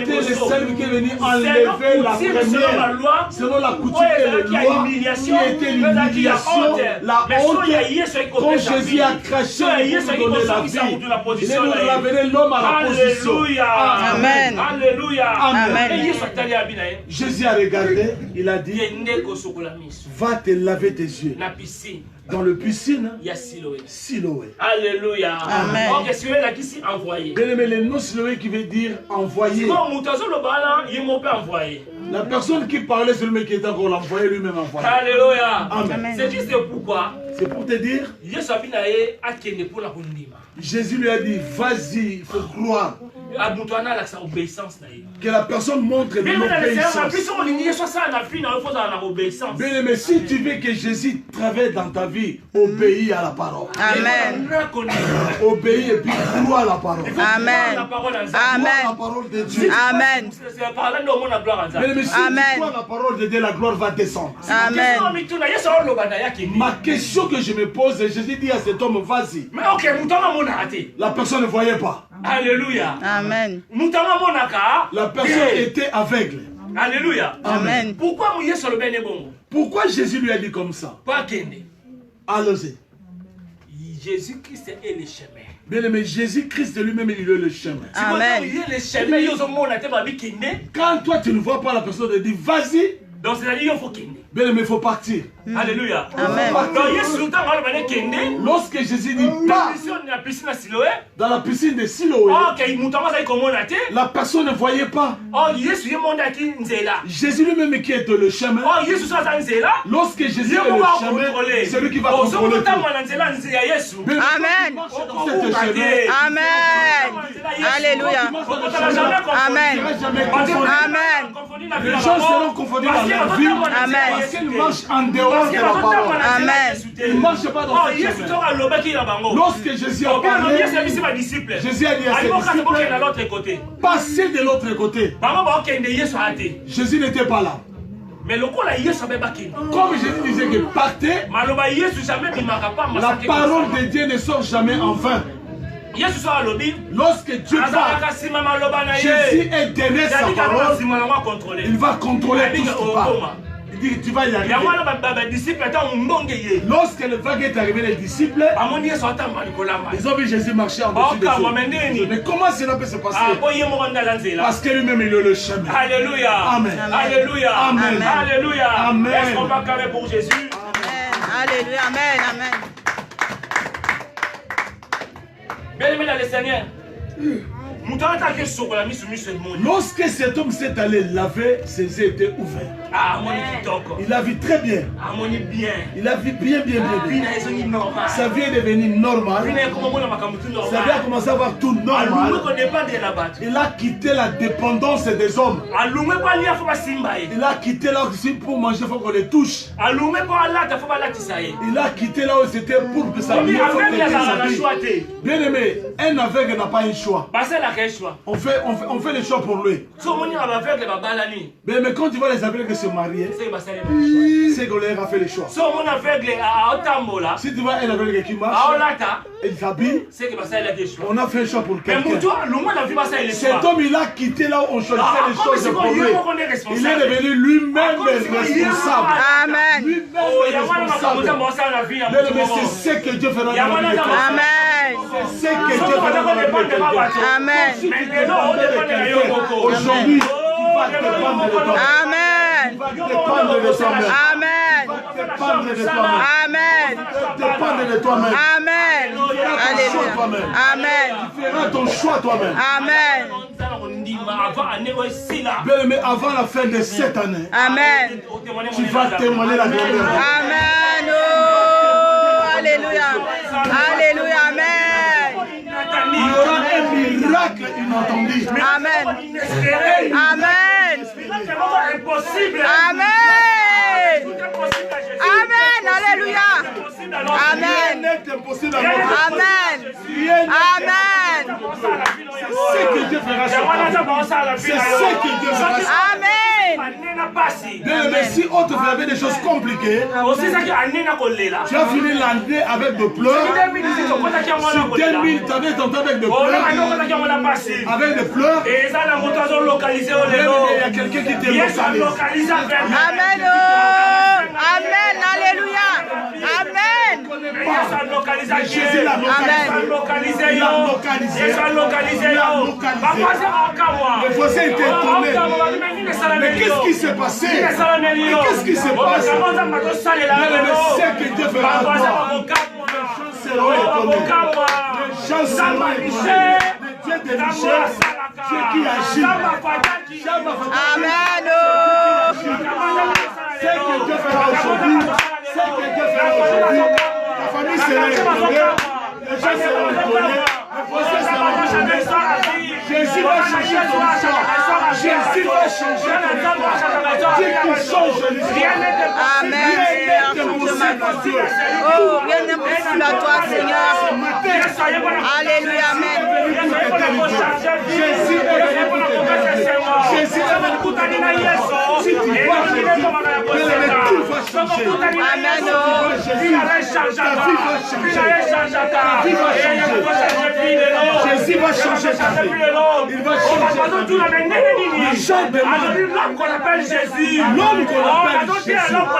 [SPEAKER 1] les salives qui est venu enlever la première. Selon la coutume et la loi, qui était l'humiliation, la honte. Quand Jésus a craché, il nous donnait la vie. Il nous a ramené l'homme à la position.
[SPEAKER 3] Amen.
[SPEAKER 2] Alléluia.
[SPEAKER 3] Amen.
[SPEAKER 1] Jésus a regardé, il a dit, va te laver tes yeux. Dans le piscine, il y a Siloé.
[SPEAKER 2] Alléluia.
[SPEAKER 3] Amen.
[SPEAKER 2] Donc, Siloé qui s'est envoyé.
[SPEAKER 1] Mais le nom Siloé qui veut dire envoyé. La personne qui parlait, c'est lui qui était encore l'envoyé, lui-même envoyé.
[SPEAKER 2] Alléluia.
[SPEAKER 1] Amen.
[SPEAKER 2] C'est juste pourquoi.
[SPEAKER 1] C'est pour te dire. Jésus lui a dit, vas-y, il faut croire. Que la personne montre de l'obéissance. Bien, mais si tu veux que Jésus travaille dans ta vie, obéis à la parole.
[SPEAKER 3] Amen.
[SPEAKER 1] Obéis et puis crois à la parole.
[SPEAKER 3] Amen. Amen.
[SPEAKER 1] La parole de Dieu.
[SPEAKER 3] Amen.
[SPEAKER 1] Mais si tu crois à la parole de Dieu, la gloire va descendre.
[SPEAKER 3] Amen.
[SPEAKER 1] Ma question que je me pose, Jésus dit à cet homme, vas-y. La personne ne voyait pas.
[SPEAKER 2] Alléluia.
[SPEAKER 3] Amen.
[SPEAKER 1] La personne était aveugle.
[SPEAKER 2] Alléluia.
[SPEAKER 3] Amen.
[SPEAKER 1] Pourquoi Jésus lui a dit comme ça? Allons-y.
[SPEAKER 2] Jésus-Christ est le chemin.
[SPEAKER 1] Bien aimé, Jésus-Christ lui-même, il est le chemin.
[SPEAKER 3] Amen.
[SPEAKER 1] Quand toi tu ne vois pas, la personne te dit vas-y.
[SPEAKER 2] Donc c'est-à-dire qu'il faut qu'il
[SPEAKER 1] bien aimé, il faut partir.
[SPEAKER 2] Alléluia.
[SPEAKER 3] Amen.
[SPEAKER 1] Lorsque Jésus dit pas dans la piscine de Siloé, la personne ne voyait pas. Jésus lui-même qui est le chemin. Lorsque Jésus est le chemin, c'est lui qui va contrôler tout.
[SPEAKER 3] Amen. Amen. Alléluia. Amen. Amen.
[SPEAKER 1] Les gens seront confondus dans leur vie.
[SPEAKER 3] Amen.
[SPEAKER 1] Parce qu'ils marchent en dehors de la parole.
[SPEAKER 3] Amen.
[SPEAKER 1] Ils ne marchent pas dans ce chemin. Lorsque Jésus a parlé, Jésus a dit à ses disciples, passez de l'autre côté. Jésus n'était pas là. Comme Jésus disait que partez, la parole de Dieu ne sort jamais en vain. Lorsque Dieu parle, Jésus est derrière sa parole, il va contrôler tout ce qui parle. Il dit que tu vas y arriver. Lorsque le vague est arrivé, les disciples, ils ont vu Jésus marcher en dessus des eaux. Mais comment cela peut se passer? Parce que lui-même il est le chemin.
[SPEAKER 2] Alléluia.
[SPEAKER 1] Amen.
[SPEAKER 2] Alléluia.
[SPEAKER 1] Amen.
[SPEAKER 2] Alléluia.
[SPEAKER 1] Amen.
[SPEAKER 2] Est-ce qu'on va carrer pour Jésus?
[SPEAKER 3] Amen. Alléluia. Amen. Amen.
[SPEAKER 2] Bien-aimé dans le Seigneur.
[SPEAKER 1] Lorsque cet homme s'est allé laver, ses yeux étaient ouverts. Il a vu très bien. Il a vu bien. Sa vie est devenue normale. Sa vie a commencé à voir tout normal. Il a quitté la dépendance des hommes. Il a quitté là où pour manger, il faut qu'on les touche. Il a quitté là où c'était pour que sa vie soit. Bien aimé, un aveugle n'a pas un choix. On fait le choix pour lui. Mais quand tu vois les aveugles se marier, c'est qu'on leur a fait le choix. Si tu vois un aveugle qui marche, il s'habille, on a fait le choix pour quelqu'un. Cet homme, il a quitté là où on choisissait les choses pour lui. Il est devenu lui-même responsable.
[SPEAKER 3] Amen.
[SPEAKER 1] Lui-même responsable. Mais c'est ce que Dieu fera dans la vie de toi.
[SPEAKER 3] Amen.
[SPEAKER 1] C'est ce que Dieu fera dans la vie de quelqu'un.
[SPEAKER 3] Amen.
[SPEAKER 1] Aujourd'hui, tu vas dépendre de toi.
[SPEAKER 3] Amen.
[SPEAKER 1] Tu vas dépendre de toi-même.
[SPEAKER 3] Amen.
[SPEAKER 1] Dépendre de toi-même.
[SPEAKER 3] Amen.
[SPEAKER 1] Dépendre de toi-même.
[SPEAKER 3] Amen. Alléluia. Amen.
[SPEAKER 1] Tu feras ton choix toi-même.
[SPEAKER 3] Amen.
[SPEAKER 1] Bien aimé, avant la fin de cette année,
[SPEAKER 3] Amen.
[SPEAKER 1] tu vas témoigner la grandeur.
[SPEAKER 3] Amen. Oh, alléluia. Alléluia. Amen.
[SPEAKER 1] Il y aura un miracle inattendu.
[SPEAKER 3] Amen. Amen. Amen. Amen. Alléluia. Amen.
[SPEAKER 1] Rien n'est impossible à
[SPEAKER 3] Amen. Amen.
[SPEAKER 1] C'est ce que Dieu fera sur toi. C'est ce que Dieu fera sur toi.
[SPEAKER 3] Amen.
[SPEAKER 1] Bien aimé, si on te fait des choses compliquées, tu as fini l'année avec de pleurs. Sur 2000, tu avais tenté avec de pleurs. Avec des pleurs. Il y a quelqu'un qui t'émotionne.
[SPEAKER 3] Amen. Oh. Amen. Alléluia. Amen.
[SPEAKER 1] Jésus l'a localisé. Il l'a localisé. Le voisin était étonné. Mais qu'est-ce qui s'est passé? Mais qu'est-ce qui se passe? C'est que Dieu fera à toi. Les gens seront étonnés. Dieu des richesses, Dieu qui agit.
[SPEAKER 3] Amen.
[SPEAKER 1] C'est que Dieu fera aujourd'hui. C'est que Dieu fera aujourd'hui. Ta famille sera étonnée. Les gens seront étonnés. Les voisins seront étonnés. Jésus va changer ton histoire. Jésus va changer ton histoire. Dieu qui change l'histoire.
[SPEAKER 3] Amen. Oh, rien n'est possible à toi, Seigneur. Alléluia. Amen.
[SPEAKER 1] Jésus est venu pour t'éteindre. Jésus est venu pour t'éteindre. Si tu vois Jésus, tout va changer.
[SPEAKER 3] Amen.
[SPEAKER 1] Ta vie va changer. Ta vie va changer. Jésus va changer ta vie. Il va changer ta vie. Il chante de l'homme qu'on appelle Jésus. L'homme qu'on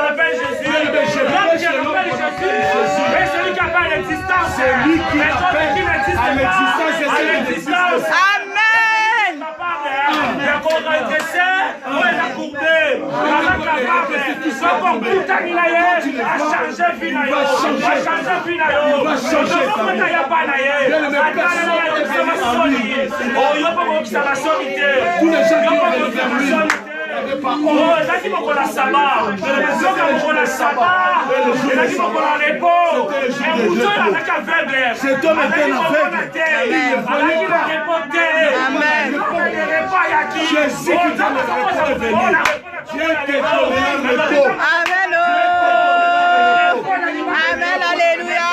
[SPEAKER 1] appelle Jésus.
[SPEAKER 2] Mais celui qui appelle l'existence.
[SPEAKER 1] C'est lui qui appelle à l'existence et c'est l'existence.
[SPEAKER 3] Amen.
[SPEAKER 1] Tous les gens qui ont vers lui. Cet homme était aveugle. Il ne voyait pas.
[SPEAKER 3] Amen.
[SPEAKER 1] Jésus qui t'a révélé. Dieu te donnera le repos.
[SPEAKER 3] Amen. Amen. Alléluia.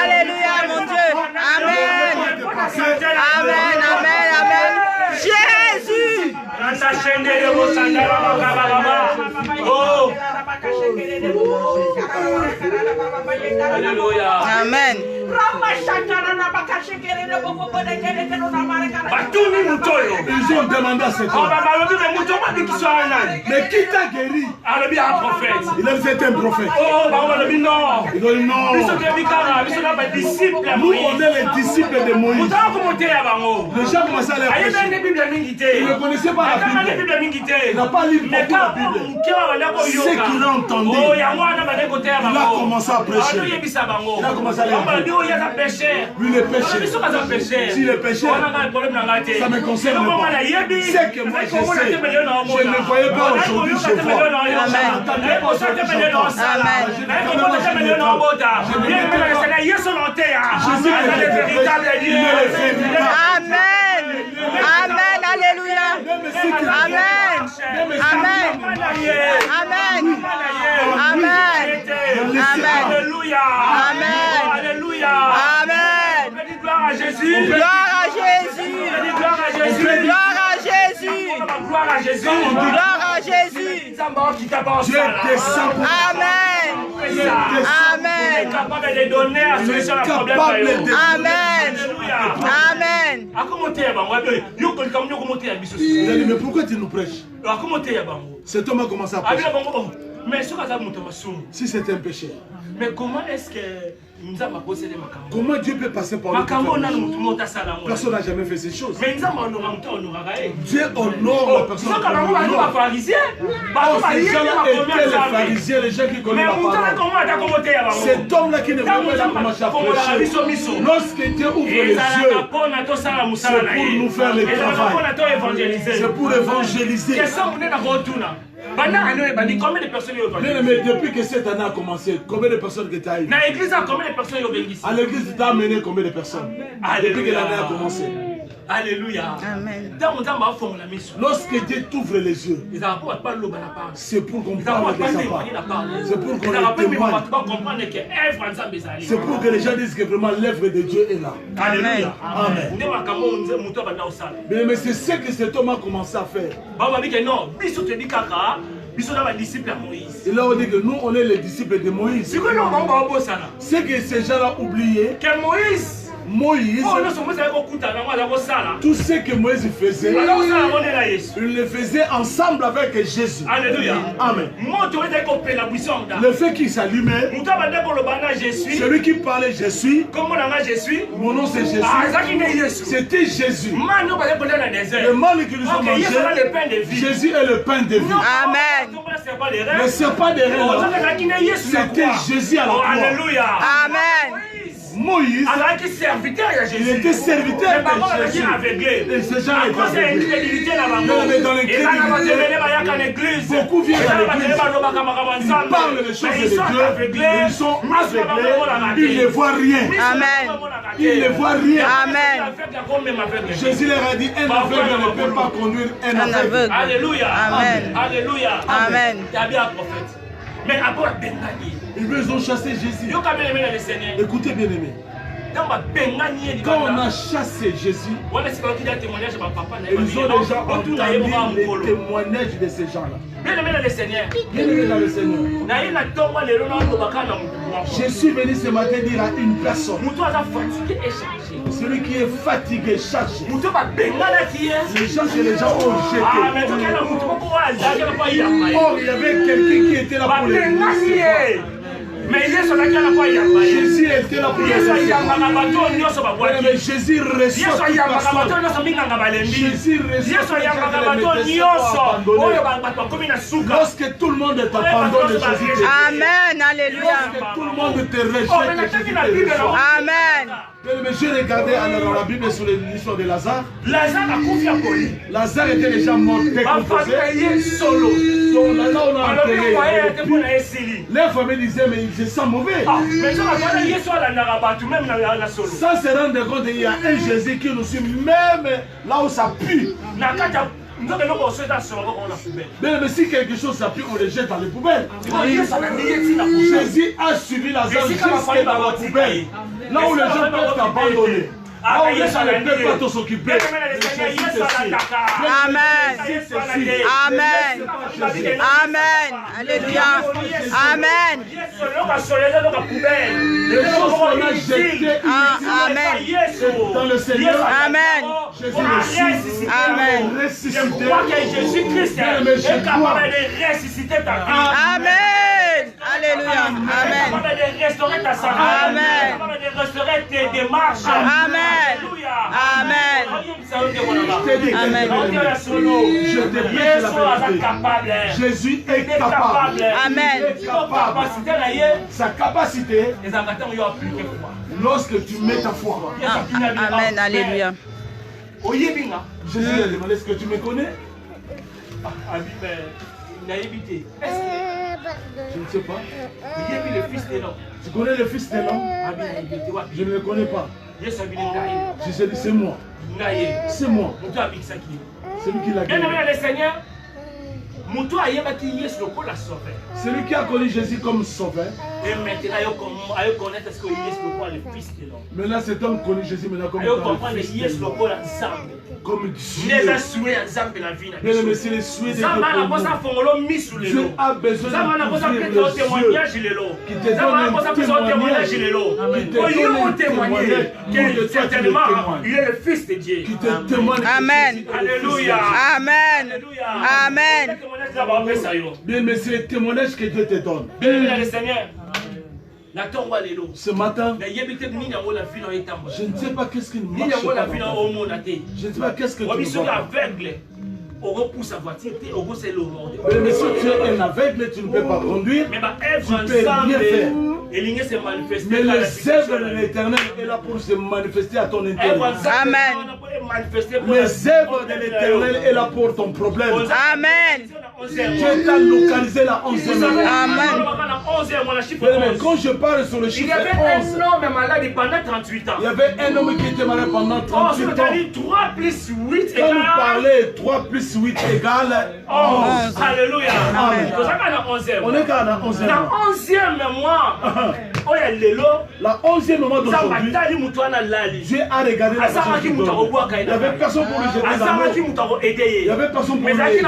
[SPEAKER 3] Alléluia, mon Dieu. Amen. Amen. Amen. Amen. Jésus.
[SPEAKER 2] Oh. Alléluia.
[SPEAKER 3] Amen.
[SPEAKER 1] Ils ont demandé à cet homme. Mais qui t'a guéri? Il a dit c'est un prophète. Il dit non. Nous on est les disciples de Moïse. Les gens commençaient à les prêcher. Ils ne connaissaient pas la Bible. Il n'a pas lu beaucoup la Bible. Ce qu'il a entendu, il a commencé à prêcher. Il a commencé à les prêcher. Lui le péché. Si le péché, ça me concerne pas. C'est que moi je sais. Je ne voyais pas aujourd'hui, je vois.
[SPEAKER 3] Amen. Amen. Alléluia. Amen. Amen. Amen. Amen. Amen.
[SPEAKER 2] Alléluia.
[SPEAKER 3] Amen.
[SPEAKER 2] Alléluia.
[SPEAKER 3] Amen.
[SPEAKER 2] Gloire à Jésus.
[SPEAKER 3] Gloire à Jésus.
[SPEAKER 2] Gloire à Jésus.
[SPEAKER 3] Gloire à Jésus.
[SPEAKER 2] Gloire à Jésus.
[SPEAKER 3] Gloire à Jésus.
[SPEAKER 1] Dieu descend.
[SPEAKER 3] Amen. Amen.
[SPEAKER 2] Capable de donner la solution à problème.
[SPEAKER 3] Amen. Amen.
[SPEAKER 1] Il a dit, mais pourquoi tu nous prêches? Cet homme a commencé à prêcher. Si c'est un péché,
[SPEAKER 2] mais comment est-ce que
[SPEAKER 1] comment Dieu peut passer par le personne n'a jamais fait ces choses. Dieu honore la personne. Ces gens-là étaient les pharisiens, les gens qui connaissent la parole. Cet homme-là qui ne voulait pas commencer à prêcher, lorsque Dieu ouvre les yeux, c'est pour nous faire le travail. C'est pour évangéliser. Mais depuis que cette année a commencé, combien de personnes que tu as eu? À l'église, tu as amené combien de personnes? Depuis que l'année a commencé.
[SPEAKER 2] Alléluia.
[SPEAKER 3] Amen.
[SPEAKER 1] Lorsque Dieu t'ouvre les yeux, c'est pour qu'on parle de sa part. C'est pour qu'on le témoigne. C'est pour que les gens disent que vraiment l'œuvre de Dieu est là.
[SPEAKER 2] Alléluia.
[SPEAKER 1] Amen. Mais c'est ce que cet homme a commencé à faire. Et là on dit que nous on est les disciples de Moïse. C'est que ces gens-là oublié
[SPEAKER 2] que Moïse,
[SPEAKER 1] tout ce que Moïse faisait, il le faisait ensemble avec Jésus.
[SPEAKER 2] Alléluia.
[SPEAKER 1] Amen. Le fait qu'il s'allumait, celui qui parlait je suis, mon nom c'est Jésus, c'était Jésus. Le mal qu'ils ont mangé, Jésus est le pain de vie.
[SPEAKER 3] Amen.
[SPEAKER 1] Mais ce n'est pas des reins, c'était Jésus à la croix.
[SPEAKER 2] Alléluia.
[SPEAKER 3] Amen.
[SPEAKER 1] Moïse, il était serviteur de Jésus. Et ces gens étaient aveuglés. Mais dans l'incrédulité, beaucoup viennent à l'église. Ils parlent les choses de Dieu. Ils sont aveuglés. Ils ne voient rien.
[SPEAKER 3] Amen.
[SPEAKER 1] Ils ne voient rien.
[SPEAKER 3] Amen.
[SPEAKER 1] Jésus leur a dit, un aveugle ne peut pas conduire un aveugle.
[SPEAKER 2] Alléluia.
[SPEAKER 3] Amen.
[SPEAKER 2] Alléluia.
[SPEAKER 3] Amen.
[SPEAKER 2] Il y a bien un prophète. Mais après,
[SPEAKER 1] ils ont chassé Jésus. Écoutez bien aimé. Quand on a chassé Jésus, ils ont déjà entendu les témoignages de ces gens-là.
[SPEAKER 2] Bien aimé dans le Seigneur.
[SPEAKER 1] Bien aimé dans le Seigneur. Je suis venu ce matin dire à une personne, celui qui est fatigué, chargé. Les gens que les gens ont jetés. Or, il y avait quelqu'un qui était là pour les recevoir.
[SPEAKER 2] Mais Jésus
[SPEAKER 1] était là pour les recevoir. Mais Jésus reçoit toute personne. Jésus reçoit lorsque tout le monde t'abandonne, Jésus.
[SPEAKER 3] Amen. Alléluia.
[SPEAKER 1] Lorsque tout le monde te rejette,
[SPEAKER 3] Amen.
[SPEAKER 1] mais je regardais dans la Bible sur l'histoire de Lazare. Lazare était déjà mort, décomposé. Donc là, on a enterré. Les familles disaient, mais il se sent mauvais. Sans se rendre compte, il y a un Jésus qui nous suit, même là où ça pue. Mais si quelque chose ça pue, on le jette dans les poubelles. Jésus a suivi Lazare jusqu'à dans la poubelle. Là où les gens peuvent t'abandonner. Là où les gens ne peuvent pas s'occuper.
[SPEAKER 3] Amen. Amen. Amen. Alléluia. Amen.
[SPEAKER 1] Les choses qu'on a jetées
[SPEAKER 3] Amen.
[SPEAKER 1] dans le Seigneur,
[SPEAKER 3] Amen.
[SPEAKER 1] Jésus ressuscité.
[SPEAKER 3] Amen.
[SPEAKER 2] Je crois que Jésus-Christ est capable de ressusciter ta vie.
[SPEAKER 3] Amen. Alléluia. Amen.
[SPEAKER 2] Capable de restaurer ta santé.
[SPEAKER 3] Amen.
[SPEAKER 2] Capable de restaurer tes démarches.
[SPEAKER 3] Amen.
[SPEAKER 2] Alléluia.
[SPEAKER 3] Amen. Amen.
[SPEAKER 1] Je te dis la vérité. Jésus est capable.
[SPEAKER 3] Amen.
[SPEAKER 1] Sa capacité, lorsque tu mets ta foi.
[SPEAKER 3] Amen. Alléluia.
[SPEAKER 1] Jésus a demandé, est-ce que tu me connais? Je ne sais pas. Tu connais le fils d'Élan? Je ne le connais pas. Je sais dit, c'est moi. C'est moi. C'est lui qui l'a gagné. Celui qui a connu Jésus comme sauveur.
[SPEAKER 2] Et
[SPEAKER 1] maintenant cet homme connaît Jésus maintenant comme comme Dieu. Bien aimé, c'est les souhaits de Dieu. Dieu a besoin de témoignage qui te donne un témoignage. Qui te donne un témoignage.
[SPEAKER 2] Il est le Fils de Dieu.
[SPEAKER 1] Qui te témoigne.
[SPEAKER 3] Amen.
[SPEAKER 2] Alléluia.
[SPEAKER 3] Amen. Amen.
[SPEAKER 1] Bien aimé, c'est le témoignage que Dieu te donne.
[SPEAKER 2] Bien aimé dans le Seigneur.
[SPEAKER 1] Ce matin, je ne sais pas qu'est-ce qui ne marche pas. Je ne sais pas qu'est-ce que tu vois. Mais si tu es un aveugle, tu ne peux pas conduire. Tu ne peux rien faire. Mais les œuvres de l'Éternel est là pour se manifester à ton intérieur.
[SPEAKER 3] Amen.
[SPEAKER 1] Les œuvres de l'Éternel est là pour ton problème.
[SPEAKER 3] Amen.
[SPEAKER 1] Dieu t'a localisé la 11e heure.
[SPEAKER 3] Amen.
[SPEAKER 1] Mais quand je parle sur le chiffre 11,
[SPEAKER 2] il y avait un homme malade pendant 38 ans.
[SPEAKER 1] Il y avait un homme qui était malade pendant 38 ans.
[SPEAKER 2] 3 plus 8
[SPEAKER 1] quand vous parlez 3 plus 8 égale 11.
[SPEAKER 2] Alléluia.
[SPEAKER 1] Amen. On est quand la 11e mois. La 11e moment d'aujourd'hui, Dieu a regardé la personne qui dormait. Il n'y avait personne pour le jeter dans l'eau. Il n'y avait personne pour l'aider.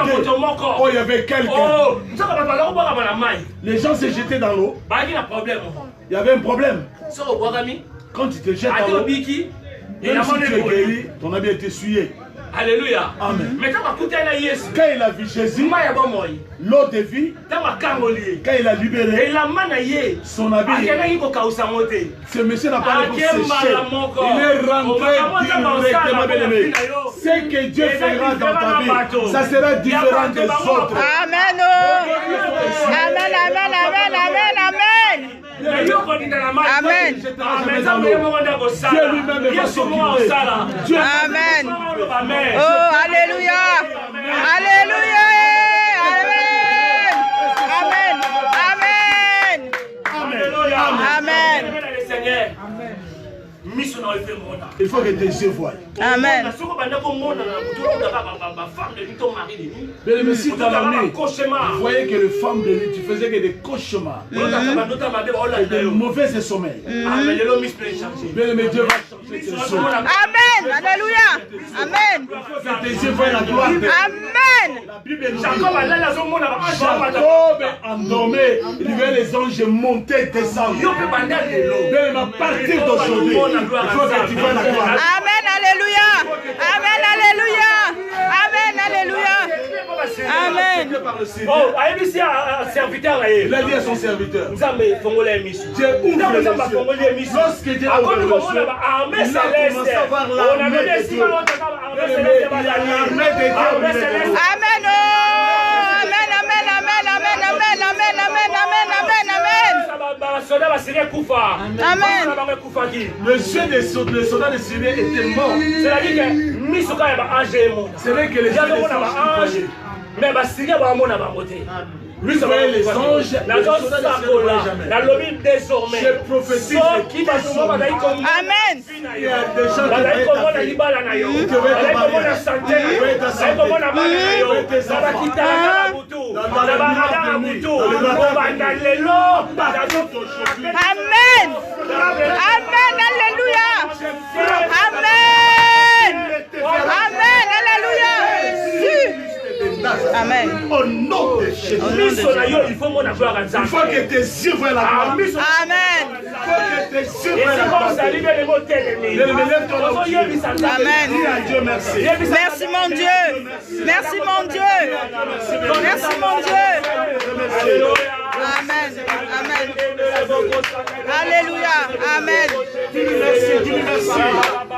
[SPEAKER 1] Oh, il y avait quelqu'un. Les gens se jetaient dans l'eau. Il y avait un problème. Quand tu te jettes dans l'eau, même si tu es guéri, ton habit a été essuyé.
[SPEAKER 2] Alléluia.
[SPEAKER 1] Amen.
[SPEAKER 2] Quand
[SPEAKER 1] il a vu Jésus, l'eau de vie, quand il a libéré son habit, ce monsieur n'a pas pour sécher. Il est rentré directement, bien aimé. Ce que Dieu fera dans ta vie, ça sera différent des autres.
[SPEAKER 3] Amen. Amen, amen, amen, amen, amen. Amen.
[SPEAKER 1] Dieu lui-même va s'occuper.
[SPEAKER 3] Amen. Oh, alléluia. Alléluia. Amen. Amen. Amen. Amen.
[SPEAKER 1] Il faut que tes yeux voient.
[SPEAKER 3] Amen.
[SPEAKER 1] Mais si dans la nuit, vous voyez que les femmes de nuit, tu faisais que des cauchemars. Et de mauvais sommeils. Mais Dieu va changer tes yeux.
[SPEAKER 3] Amen. Alléluia. Amen.
[SPEAKER 1] Que tes yeux voient la gloire de Dieu.
[SPEAKER 3] Amen.
[SPEAKER 1] La Bible nous dit, Jacob endormé, il voyait les anges monter, descendre. Mais à partir d'aujourd'hui, il faut que tu vois la gloire.
[SPEAKER 3] Amen, alléluia. Amen, alléluia. Amen, alléluia. Amen.
[SPEAKER 1] Il a dit à son serviteur, Dieu ouvre les yeux. Lorsque Dieu a ouvert les yeux, il a commencé à voir l'armée de Dieu.
[SPEAKER 3] Amen. Amen, amen, amen, amen, amen, amen, amen, amen, amen, amen.
[SPEAKER 1] Le jeu des soldats de Syrie était mort. C'est vrai que les gens
[SPEAKER 2] mais Syria va mon abamoté.
[SPEAKER 1] Lui, ça va les anges, les soldats de Syrie ne jamais. Je prophétise qui va sauver.
[SPEAKER 3] Amen.
[SPEAKER 1] Il y a des gens qui vont être
[SPEAKER 3] Amen. Amen. Alléluia. Amen. Amen. Alléluia. Amen.
[SPEAKER 1] Au nom de chez toi.
[SPEAKER 2] Il faut
[SPEAKER 1] que tes yeux voient la gloire.
[SPEAKER 3] Amen.
[SPEAKER 1] Il faut que tes yeux voient la gloire.
[SPEAKER 3] Amen.
[SPEAKER 1] Dis à Dieu merci.
[SPEAKER 3] Merci mon Dieu. Merci mon Dieu. Merci mon Dieu. Amen. Amen. Alléluia. Amen.
[SPEAKER 1] Dis merci.